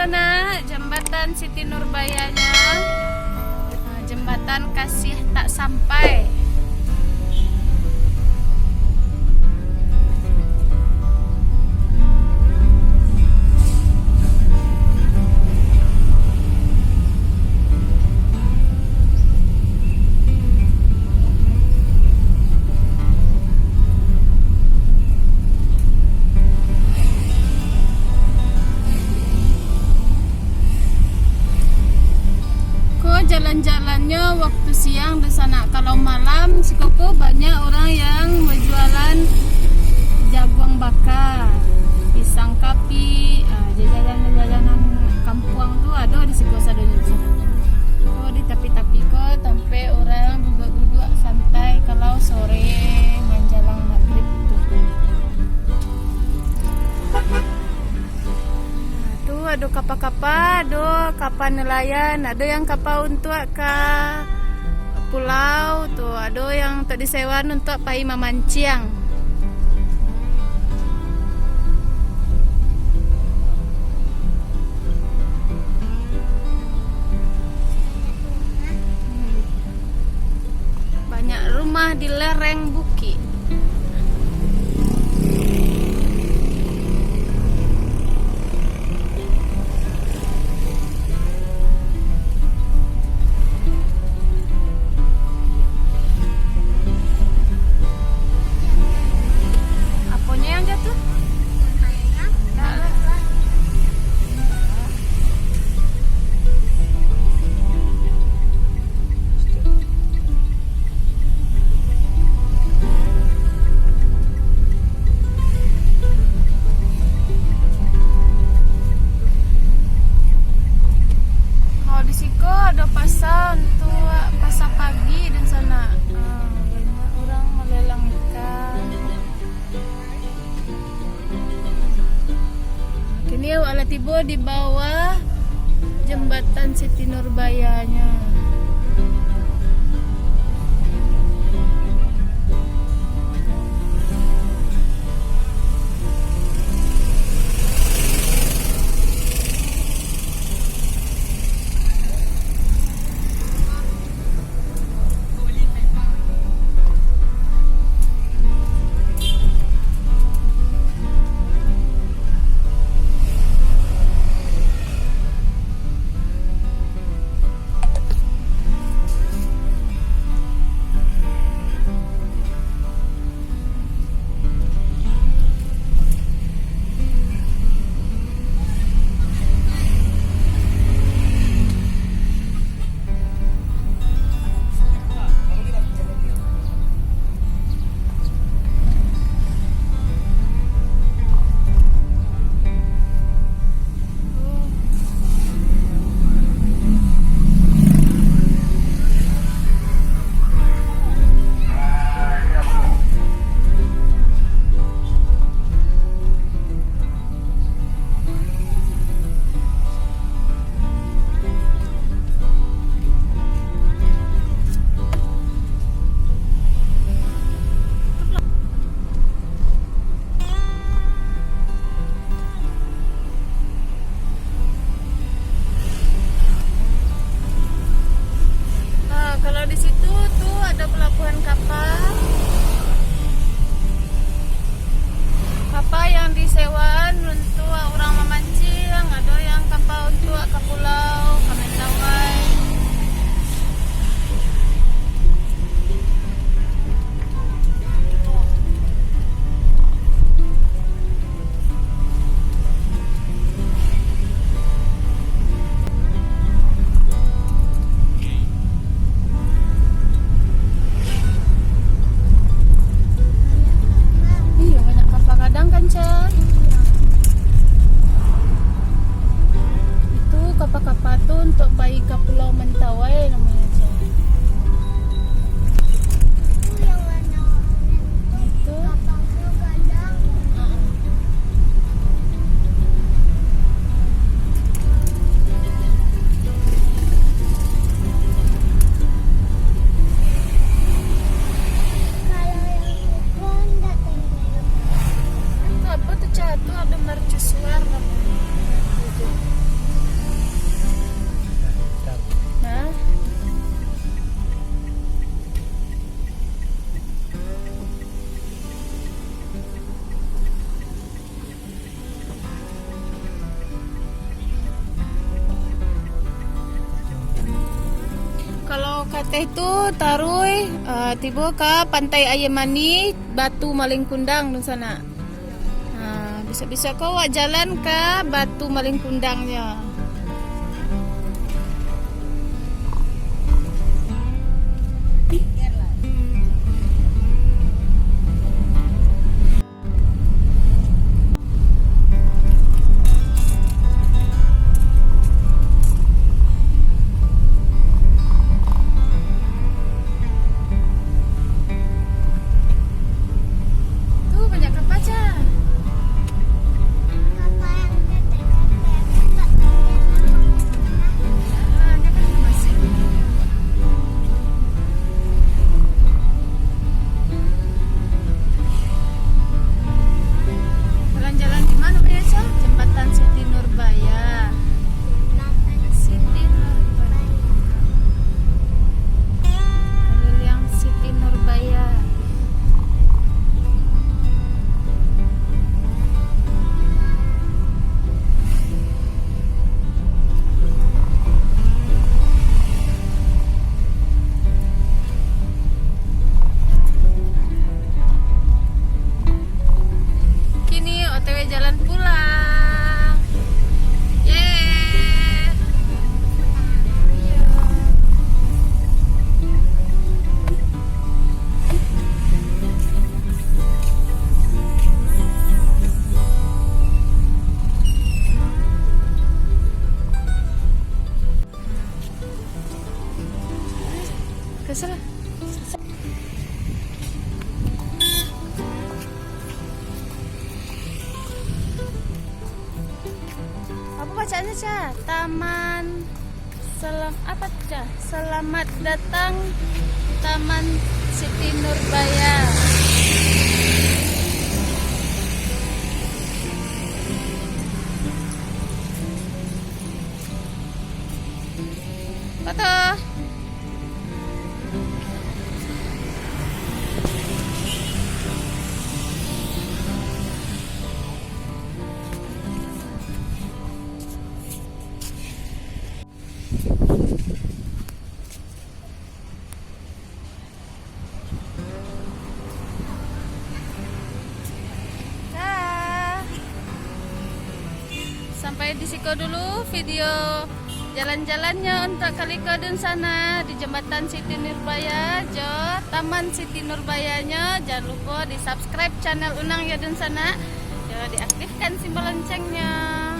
sana jembatan Siti Nurbayanya. Jembatan Kasih Tak Sampai. Jalan-jalannya waktu siang di sana. Kalau malam si Koko banyak orang yang berjualan jagung bakar, pisang kapi, jajanan-jajanan kampung tuh ada di Sigosa di sana. Oh di tapi-tapi kok sampai orang duduk-duduk santai kalau sore menjelang maghrib tuh. Ada kapal-kapal, ada kapal nelayan, ada yang kapal untuk ke pulau tuh, ada yang tak disewa untuk pergi memancing. Banyak rumah di lereng bukit. Ada pasar untuk pasar pagi dan sana banyak orang melelang ikan. Kini ala tiba di bawah jembatan Siti Nurbayanya. teh itu tarui tiba ke Pantai Ayamani Batu Malingkundang di sana. Nah, bisa-bisa kau jalan ke Batu Malingkundangnya. Jalan pulang. Yeay. Kesel. Apa bacaannya, Ca? Taman apa, Ca? Selamat datang Taman Siti Nurbaya. Foto. Sampai di Siko dulu video jalan-jalannya untuk Kalikodun sana di Jembatan Siti Nurbaya, Taman Siti Nurbayanya. Jangan lupa di subscribe channel Unang ya dun sana. Jangan diaktifkan simbol loncengnya.